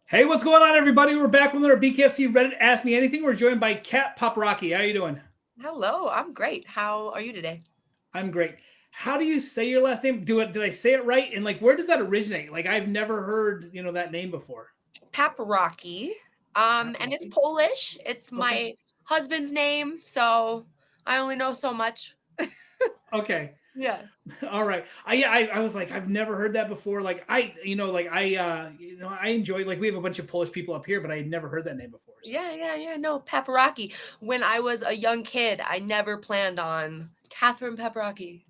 Hey, what's going on, everybody? We're back with our BKFC Reddit Ask Me Anything. We're joined by Paprocki. How you doing? Hello, I'm great. How are you today? I'm great. How do you say your last name? Did I say it right? And where does that originate? I've never heard that name before. Paprocki. And it's Paprocki. Polish. It's Okay. my husband's name, so I only know so much. Okay. Yeah. All right. I was like, I've never heard that before. I enjoy, we have a bunch of Polish people up here, but I had never heard that name before. So Yeah. No, Paprocki. When I was a young kid, I never planned on Kathryn Paprocki.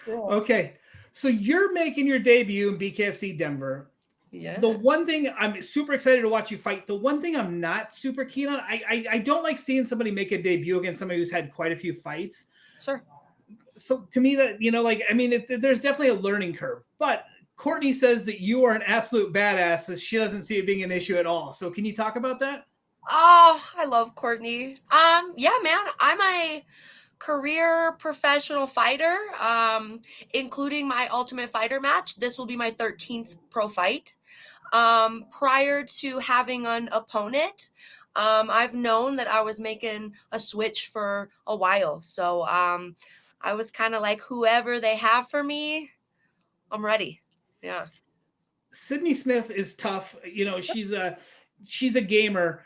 Yeah. okay. So you're making your debut in BKFC Denver. The Yeah. one thing I'm super excited to watch you fight. The one thing I'm not super keen on, I don't like seeing somebody make a debut against somebody who's had quite a few fights. Sure. So to me, there's definitely a learning curve. But Courtney says that you are an absolute badass. That she doesn't see it being an issue at all. So can you talk about that? Oh, I love Courtney. Yeah, man. I'm a career professional fighter, including my Ultimate Fighter match. This will be my 13th pro fight. Prior to having an opponent, I've known that I was making a switch for a while. So I was kind of like, whoever they have for me, I'm ready. Yeah. Sydney Smith is tough. She's a gamer.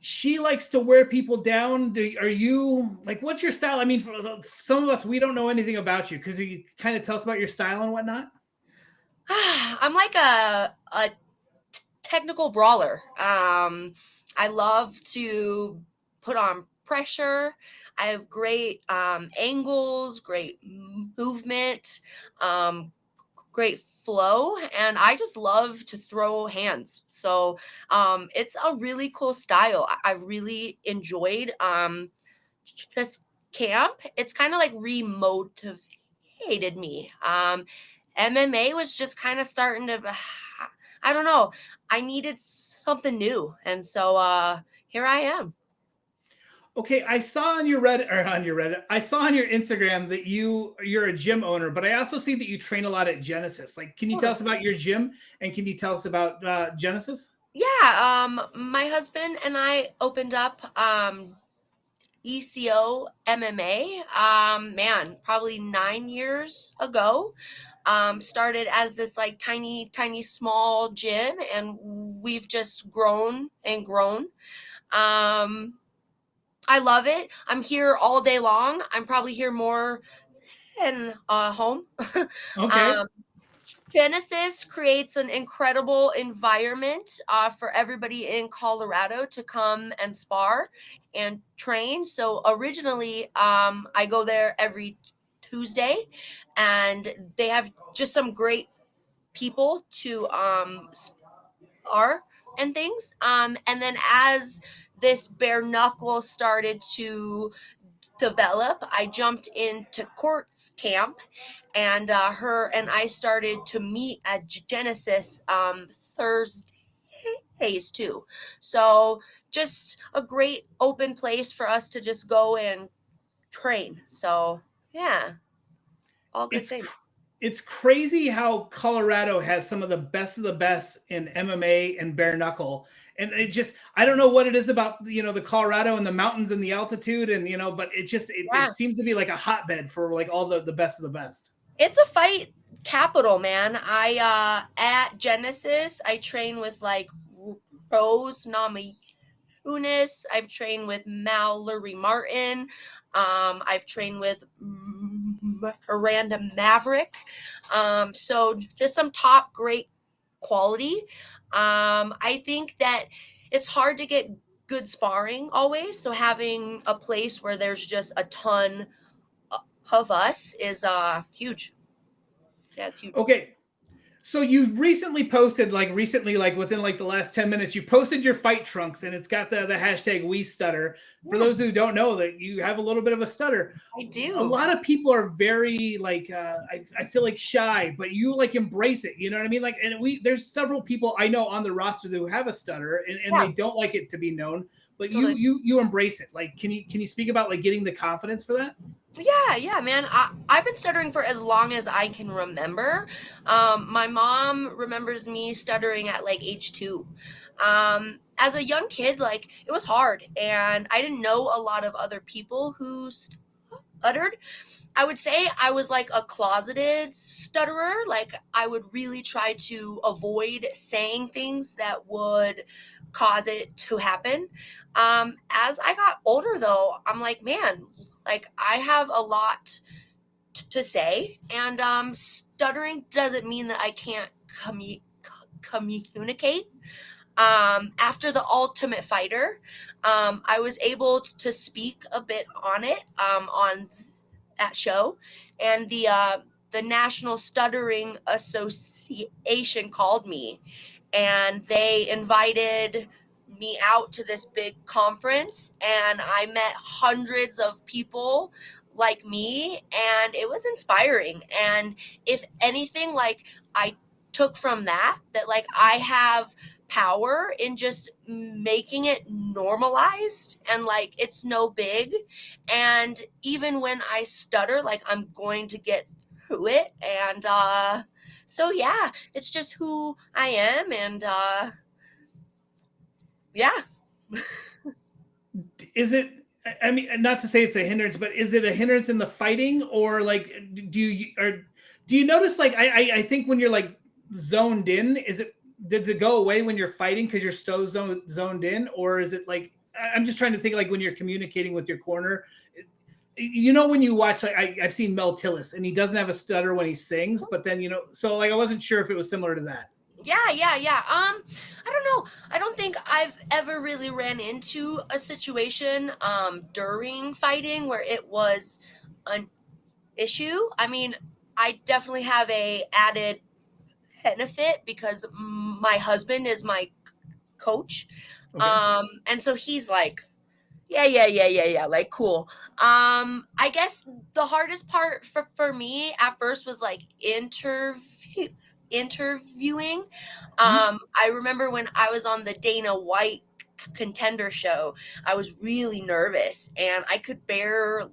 She likes to wear people down. Are you what's your style? I mean, for some of us, we don't know anything about you. Because you kind of tell us about your style and whatnot. I'm like a technical brawler. I love to put on pressure. I have great angles, great movement, um, great flow, and I just love to throw hands. So it's a really cool style. I really enjoyed just camp. It's kind of like remotivated me. MMA was just kind of starting to, I don't know. I needed something new, and so here I am. Okay, I saw on your Reddit, I saw on your Instagram that you're a gym owner, but I also see that you train a lot at Genesis. Can you tell Sure. us about your gym and can you tell us about Genesis? Yeah, my husband and I opened up ECO MMA, man, probably 9 years ago. Started as this like tiny, small gym, and we've just grown and grown. Um, I love it. I'm here all day long. I'm probably here more than home. Okay. um, Genesis creates an incredible environment for everybody in Colorado to come and spar and train. So originally, I go there every Tuesday, and they have just some great people to spar and things. And then as this bare knuckle started to develop, I jumped into Court's camp, and her and I started to meet at Genesis Thursdays too. So just a great open place for us to just go and train. So yeah, all good It's things. it's crazy how Colorado has some of the best in MMA and bare knuckle. And I don't know what it is about the Colorado and the mountains and the altitude and but it Yeah, seems to be like a hotbed for all the best of the best. it's a fight capital, man. I at Genesis, I train with like Rose Namajunas. I've trained with Mallory Martin. I've trained with Miranda Maverick. So just some top great quality. I think that it's hard to get good sparring always. So having a place where there's just a ton of us is huge. Yeah, it's huge. Okay. So you recently posted, within the last 10 minutes, you posted your fight trunks and it's got the hashtag we stutter. For Yeah, those who don't know that you have a little bit of a stutter. I A do. lot of people are very I feel like shy, but you embrace it. You know what I mean? There's several people I know on the roster who have a stutter and Yeah. they don't like it to be known. but Totally. you embrace it. Like, can you speak about like getting the confidence for that? Yeah, man. I've been stuttering for as long as I can remember. My mom remembers me stuttering at like age 2. As a young kid, like it was hard, and I didn't know a lot of other people who stuttered. I would say I was like a closeted stutterer. Like I would really try to avoid saying things that would cause it to happen. As I got older, though, I'm like, man, like I have a lot to say, and stuttering doesn't mean that I can't communicate. After the Ultimate Fighter, I was able to speak a bit on it on that show, and the National Stuttering Association called me, and they invited me out to this big conference, and I met hundreds of people like me, and it was inspiring. And if anything, like I took from that like I have power in just making it normalized, and like it's no big, and even when I stutter, like I'm going to get through it. And so yeah, it's just who I am. And yeah. Is it, I mean, not to say it's a hindrance, but is it a hindrance in the fighting, or like do you notice, like I think when you're like zoned in, is it, does it go away when you're fighting because you're so zoned in, or is it like, I'm just trying to think, like when you're communicating with your corner, you know, when you watch, like, I've seen Mel Tillis, and he doesn't have a stutter when he sings, but then, you know, so like I wasn't sure if it was similar to that. Yeah. I don't know. I don't think I've ever really ran into a situation during fighting where it was an issue. I mean, I definitely have a added benefit because my husband is my coach. Okay. And so he's like, yeah, like cool. I guess the hardest part for me at first was like interviewing. Hmm. I remember when I was on the Dana White contender show, I was really nervous and I could barely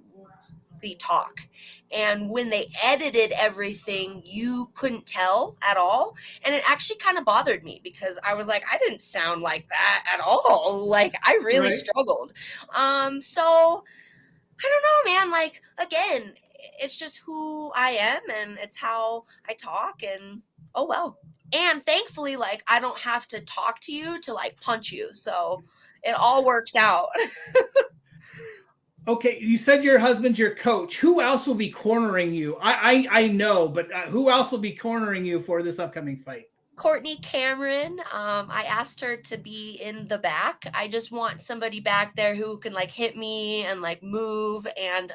talk. And when they edited everything, you couldn't tell at all. And it actually kind of bothered me because I was like, I didn't sound like that at all. Like I really Right. struggled. So I don't know, man. Like again, it's just who I am and it's how I talk, and oh well. And thankfully, like I don't have to talk to you to like punch you. So it all works out. Okay, you said your husband's your coach. Who else will be cornering you? I know, but who else will be cornering you for this upcoming fight? Courtney Cameron, I asked her to be in the back. I just want somebody back there who can like hit me and like move and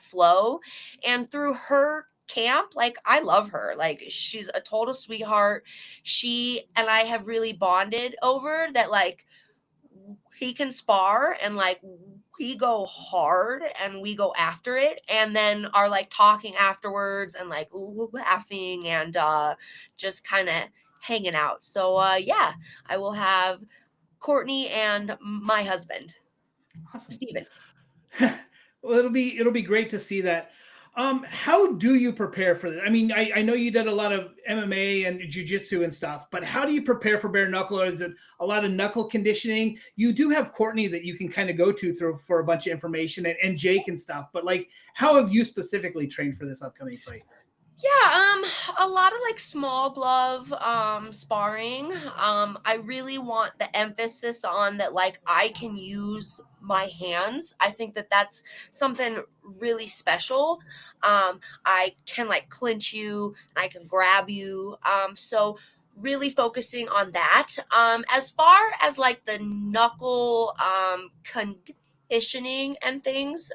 flow. And through her camp, like I love her. Like she's a total sweetheart. She and I have really bonded over that. Like he can spar and like we go hard and we go after it, and then are like talking afterwards and like laughing and just kind of hanging out. So yeah, I will have Courtney and my husband Awesome. Steven. Well, it'll be great to see that. How do you prepare for this? I mean, I know you did a lot of MMA and jujitsu and stuff, but how do you prepare for bare knuckle? Or is it a lot of knuckle conditioning? You do have Courtney that you can kind of go to through for a bunch of information, and Jake and stuff. But like, how have you specifically trained for this upcoming fight? Yeah, a lot of like small glove sparring. I really want the emphasis on that like I can use my hands. I think that that's something really special. I can like clinch you and I can grab you. So really focusing on that. As far as like the knuckle conditioning and things,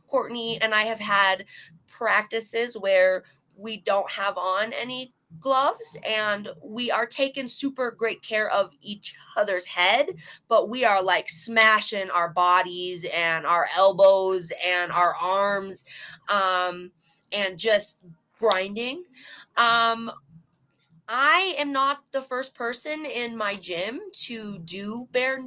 Courtney and I have had practices where we don't have on any gloves and we are taking super great care of each other's head, but we are like smashing our bodies and our elbows and our arms, and just grinding. um I am not the first person in my gym to do bare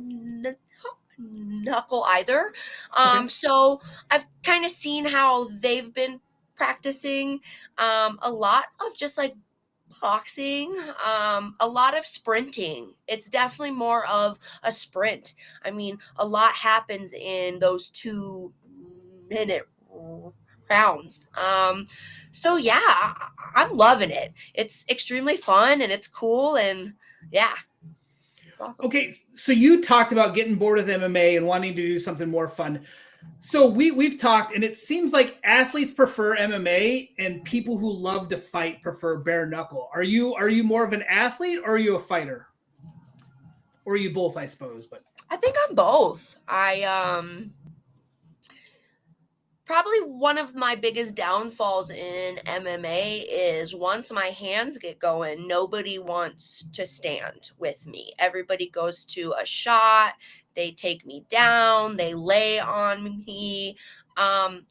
knuckle either. Okay. So I've kind of seen how they've been practicing a lot of just like boxing, a lot of sprinting. It's definitely more of a sprint. I mean, a lot happens in those 2 minute rounds. So yeah, I'm loving it. It's extremely fun and it's cool and yeah, it's awesome. Okay, so you talked about getting bored with MMA and wanting to do something more fun. So we've talked, and it seems like athletes prefer MMA, and people who love to fight prefer bare knuckle. Are you more of an athlete, or are you a fighter, or are you both? I suppose, but I think I'm both. I Probably one of my biggest downfalls in MMA is once my hands get going, nobody wants to stand with me. Everybody goes to a shot, they take me down, they lay on me.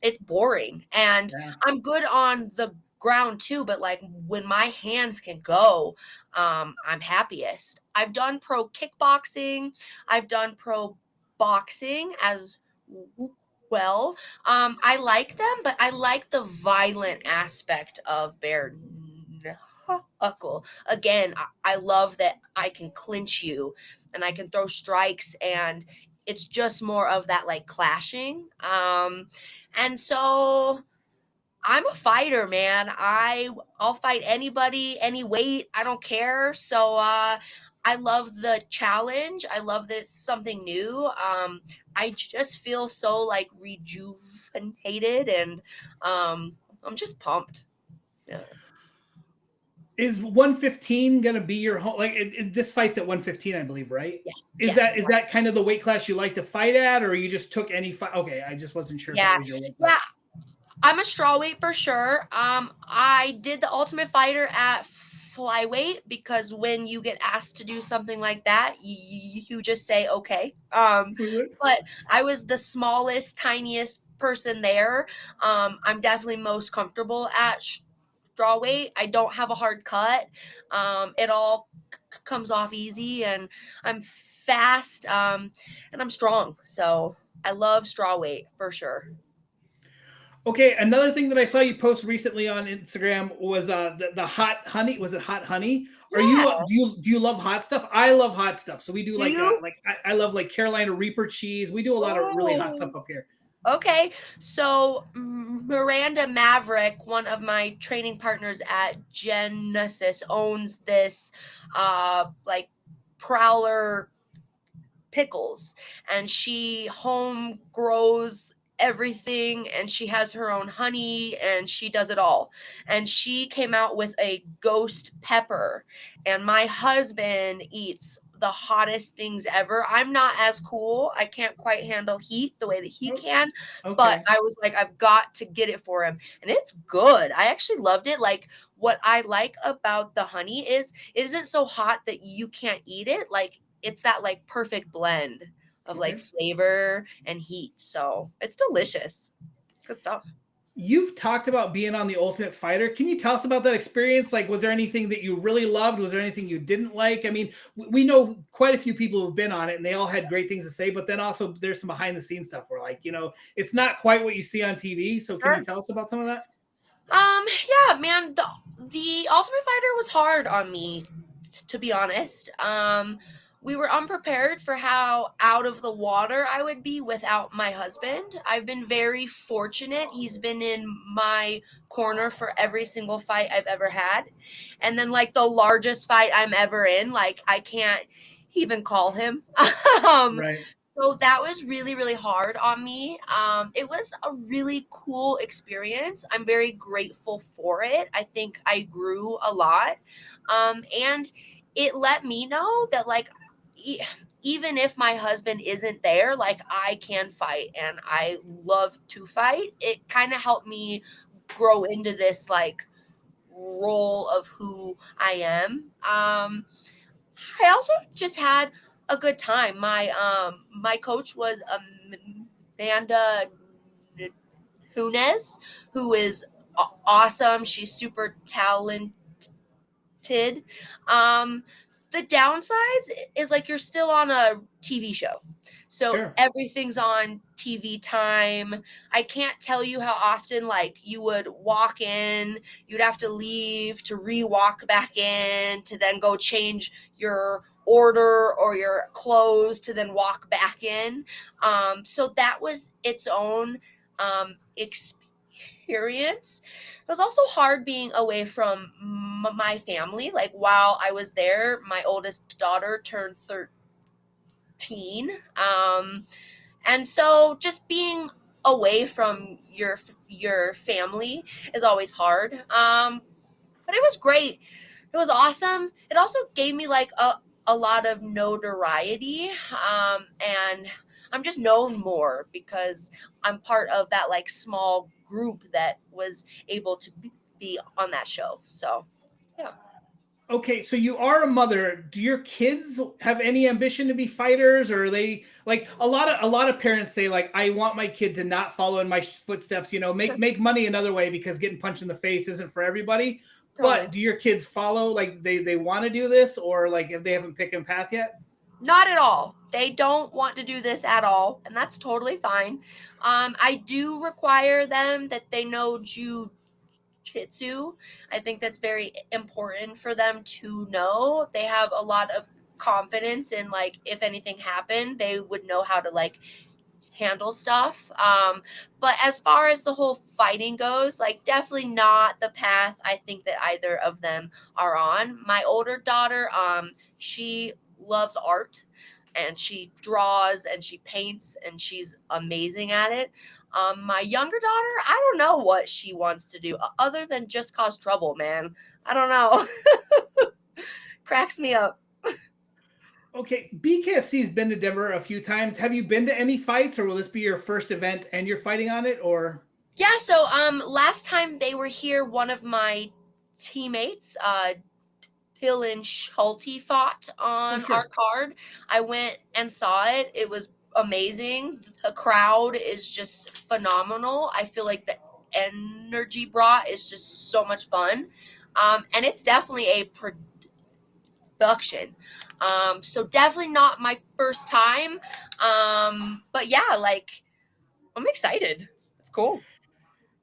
It's boring. And yeah. I'm good on the ground too, but like when my hands can go, I'm happiest. I've done pro kickboxing, I've done pro boxing as well. I like them, but I like the violent aspect of bare knuckle. Again, I love that I can clinch you and I can throw strikes and it's just more of that like clashing. And so I'm a fighter, man. I'll fight anybody, any weight. I don't care. So I love the challenge. I love that it's something new. I just feel so like rejuvenated and I'm just pumped. Yeah. Is 115 gonna be your home? Like this fight's at 115, I believe, right? Yes. Is Yes. that is that kind of the weight class you like to fight at, or you just took any fight? Okay, I just wasn't sure if that Yeah. was your weight Yeah. class. I'm a strawweight for sure. I did the Ultimate Fighter at flyweight because when you get asked to do something like that, you just say okay. But I was the smallest, tiniest person there. I'm definitely most comfortable at strawweight. I don't have a hard cut. It all comes off easy, and I'm fast, and I'm strong. So I love strawweight for sure. Okay, another thing that I saw you post recently on Instagram was the hot honey. Was it hot honey? Are you Yeah. do you love hot stuff? I love hot stuff. So we do Do you? like I love like Carolina Reaper cheese. We do a lot of really hot stuff Oh, up here. okay. So Miranda Maverick, one of my training partners at Genesis, owns this like Prowler pickles, and she home grows everything, and she has her own honey, and she does it all. And she came out with a ghost pepper, and my husband eats the hottest things ever. I'm not as cool. I can't quite handle heat the way that he Oh, can, but okay, I was like, I've got to get it for him. And it's good. I actually loved it. Like, what I like about the honey is it isn't so hot that you can't eat it. Like, it's that like perfect blend of like okay. flavor and heat. So it's delicious. It's good stuff. You've talked about being on the Ultimate Fighter. Can you tell us about that experience? Like, was there anything that you really loved? Was there anything you didn't like? I mean, we know quite a few people who've been on it, and they all had great things to say. But then also, there's some behind the scenes stuff where, like, it's not quite what you see on TV. So, can you Sure. tell us about some of that? Yeah, man, the Ultimate Fighter was hard on me, to be honest. We were unprepared for how out of the water I would be without my husband. I've been very fortunate. He's been in my corner for every single fight I've ever had. And then like the largest fight I'm ever in, like I can't even call him. um Right. so that was really, really hard on me. It was a really cool experience. I'm very grateful for it. I think I grew a lot. And it let me know that, like, e- even if my husband isn't there, like, I can fight and I love to fight. It kind of helped me grow into this, like, role of who I am. I also just had a good time. My coach was Amanda Nunes, who is awesome. She's super talented. Um, The downsides is like you're still on a TV show. So Sure. everything's on TV time. I can't tell you how often like you would walk in, you'd have to leave to re-walk back in to then go change your order or your clothes to then walk back in. So that was its own experience. It was also hard being away from my family. Like while I was there, my oldest daughter turned 13. And so just being away from your family is always hard. But it was great. It was awesome. It also gave me like a lot of notoriety. And I'm just known more because I'm part of that like small group that was able to be on that show. So, yeah. Okay, so you are a mother. Do your kids have any ambition to be fighters, or are they like a lot of parents say like I want my kid to not follow in my footsteps, make money another way because getting punched in the face isn't for everybody. But Totally. do your kids follow like they want to do this, or like if they haven't picked a path yet? Not at all. They don't want to do this at all, and that's totally fine. I do require them that they know jujitsu. I think that's very important for them to know. They have a lot of confidence in like if anything happened, they would know how to like handle stuff. But as far as the whole fighting goes, like definitely not the path I think that either of them are on. My older daughter, she loves art and she draws and she paints and she's amazing at it. My younger daughter, I don't know what she wants to do other than just cause trouble, man. I don't know. Cracks me up. Okay, BKFC's been to Denver a few times. Have you been to any fights, or will this be your first event and you're fighting on it, or? Yeah, so last time they were here, one of my teammates, Dylan Schulte, fought Oh, on our sure. card. I went and saw it. It was amazing. The crowd is just phenomenal. I feel like the energy brought is just so much fun. And it's definitely a production. So definitely not my first time. But yeah, like I'm excited. It's cool.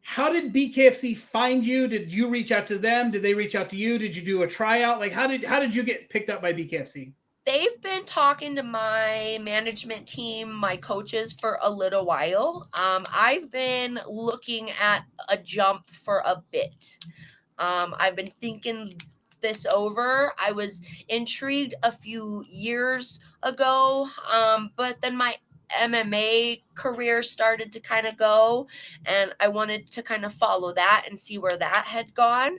How did BKFC find you? Did you reach out to them? Did they reach out to you? Did you do a tryout? Like how did you get picked up by BKFC? They've been talking to my management team, my coaches for a little while. I've been looking at a jump for a bit. I've been thinking this over. I was intrigued a few years ago, but then my MMA career started to kind of go, and I wanted to kind of follow that and see where that had gone.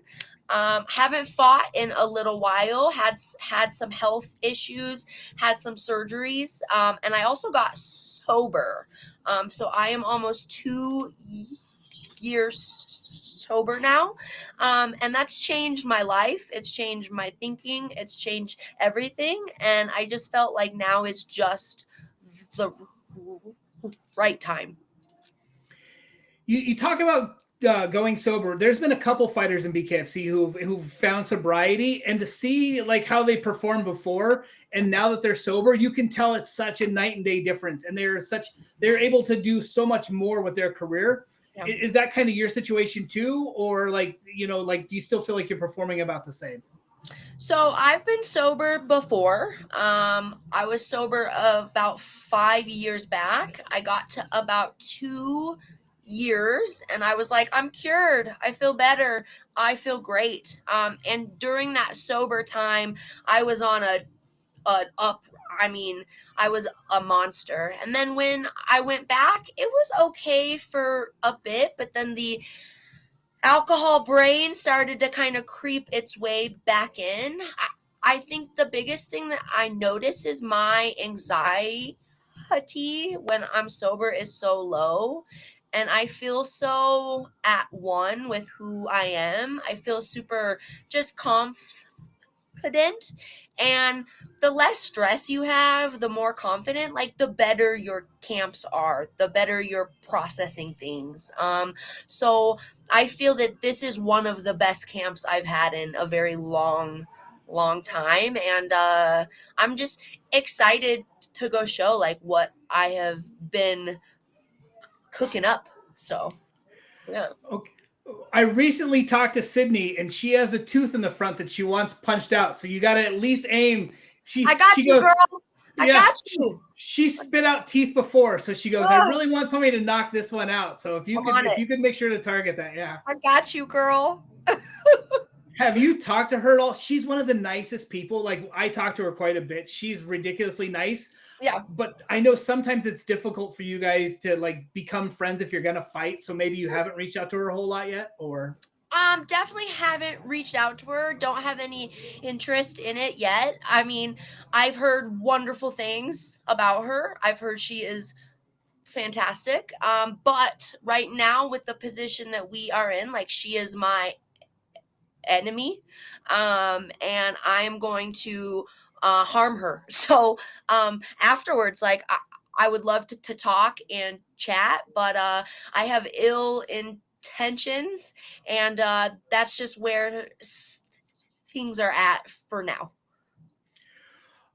Haven't fought in a little while. Had some health issues, had some surgeries, and I also got sober. So I am almost 2 years sober now, and that's changed my life. It's changed my thinking. It's changed everything, and I just felt like now is just the right time. You talk about going sober. There's been a couple fighters in BKFC who've found sobriety, and to see like how they performed before and now that they're sober, you can tell it's such a night and day difference. And they're able to do so much more with their career. Yeah. Is that kind of your situation too, or like like do you still feel like you're performing about the same? So I've been sober before. I was sober about 5 years back. I got to about 2 years and I was like, I'm cured. I feel better. I feel great. And during that sober time, I was on a up. I mean, I was a monster. And then when I went back, it was okay for a bit, but then the alcohol brain started to kind of creep its way back in. I think the biggest thing that I notice is my anxiety when I'm sober is so low. And I feel so at one with who I am. I feel super just confident. And the less stress you have, the more confident, like the better your camps are, the better you're processing things. So I feel that this is one of the best camps I've had in a very long long time, and I'm just excited to go show like what I have been cooking up. So yeah. Okay. I recently talked to Sydney, and she has a tooth in the front that she wants punched out. So you got to at least aim. I She got you, goes, girl. I yeah. got you. She spit out teeth before, so she goes, I Oh, really want somebody to knock this one out. So I'm on if it. you could make sure to target that, yeah. I got you, girl. Have you talked to her at all? She's one of the nicest people. Like I talk to her quite a bit. She's ridiculously nice. Yeah. But I know sometimes it's difficult for you guys to like become friends if you're gonna fight. So maybe you haven't reached out to her a whole lot yet, or Definitely haven't reached out to her. Don't have any interest in it yet. I mean, I've heard wonderful things about her. I've heard she is fantastic. But right now, with the position that we are in, like she is my enemy, and I am going to harm her. So afterwards, like I would love to talk and chat, but I have ill intentions, and that's just where things are at for now.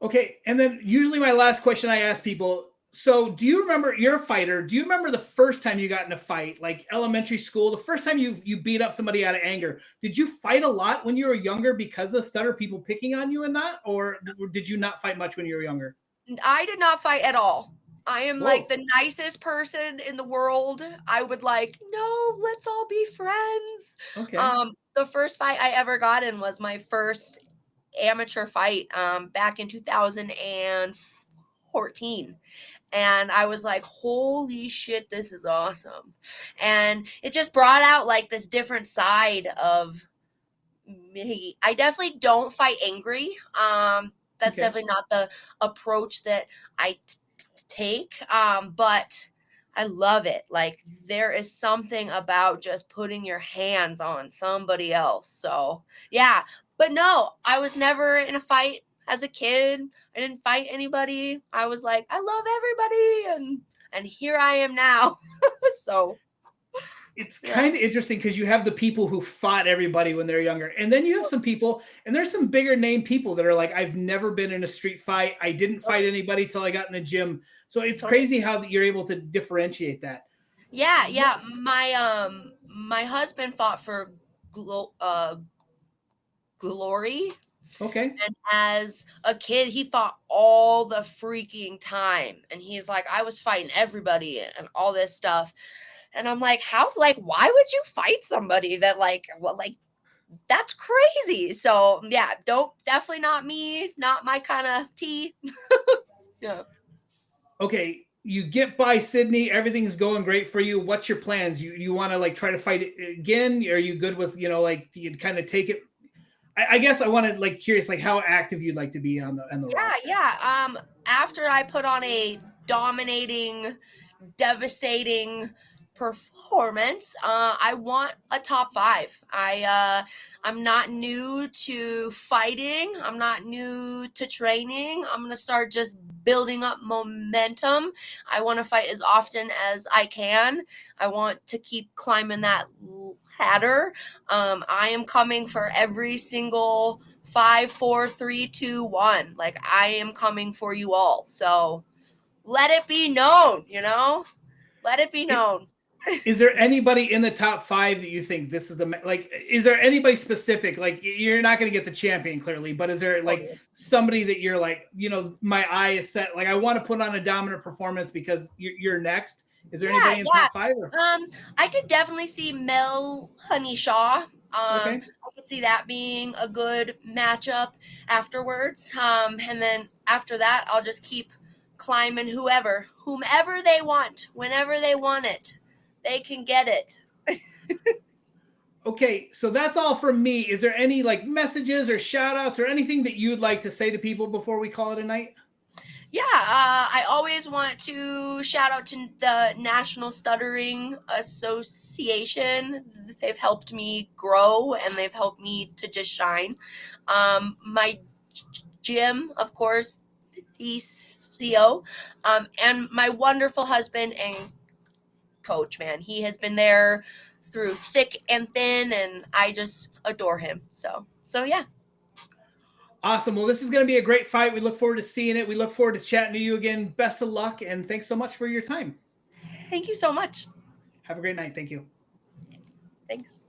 okay. And then usually my last question I ask people. So do you remember you're a fighter? Do you remember the first time you got in a fight, like elementary school, the first time you beat up somebody out of anger? Did you fight a lot when you were younger because of stutter people picking on you and not, or did you not fight much when you were younger? I did not fight at all. I am like Whoa. the nicest person in the world. I would like, no, let's all be friends. Okay. The first fight I ever got in was my first amateur fight back in 2014. And I was like, holy shit, this is awesome. And it just brought out like this different side of me. I definitely don't fight angry. That's Okay. definitely not the approach that I take. But I love it. Like there is something about just putting your hands on somebody else. So yeah. But no, I was never in a fight as a kid. I didn't fight anybody. I was like, I love everybody, and here I am now. So It's yeah. kind of interesting because you have the people who fought everybody when they're younger, and then you have some people, and there's some bigger name people that are like, I've never been in a street fight. I didn't fight anybody till I got in the gym. So it's crazy how you're able to differentiate that. Yeah, What? yeah. My husband fought for glory, Okay. and as a kid he fought all the freaking time, and he's like, I was fighting everybody and all this stuff. And I'm like, how, like, why would you fight somebody that like, well, like, that's crazy. So yeah, don't, definitely not me, not my kind of tea. Yeah. Okay. You get by Sydney, everything's going great for you. What's your plans? You want to like try to fight it again? Are you good with like you kind of take it? I guess I wanted like curious like how active you'd like to be on the Yeah, roster. yeah. After I put on a dominating, devastating performance, I want a top five. I'm not new to fighting. I'm not new to training. I'm gonna start just building up momentum. I want to fight as often as I can. I want to keep climbing that ladder. I am coming for every single five, four, three, two, one. Like I am coming for you all. So let it be known, let it be It, known. is there anybody in the top five that you think this is the like? Is there anybody specific? Like you're not going to get the champion clearly, but is there like Totally. somebody that you're like, my eye is set. Like I want to put on a dominant performance because you're next. Is there Yeah, anybody in the yeah. top five? Or? I could definitely see Mel Honeyshaw. Okay. I could see that being a good matchup afterwards. And then after that, I'll just keep climbing whomever they want, whenever they want it. They can get it. Okay, so that's all from me. Is there any like messages or shout outs or anything that you'd like to say to people before we call it a night? Yeah, I always want to shout out to the National Stuttering Association. They've helped me grow and they've helped me to just shine. My gym, of course, ECO, and my wonderful husband and coach, man. He has been there through thick and thin, and I just adore him. So yeah. Awesome. Well, this is going to be a great fight. We look forward to seeing it. We look forward to chatting to you again. Best of luck, and thanks so much for your time. Thank you so much. Have a great night. Thank you. Thanks.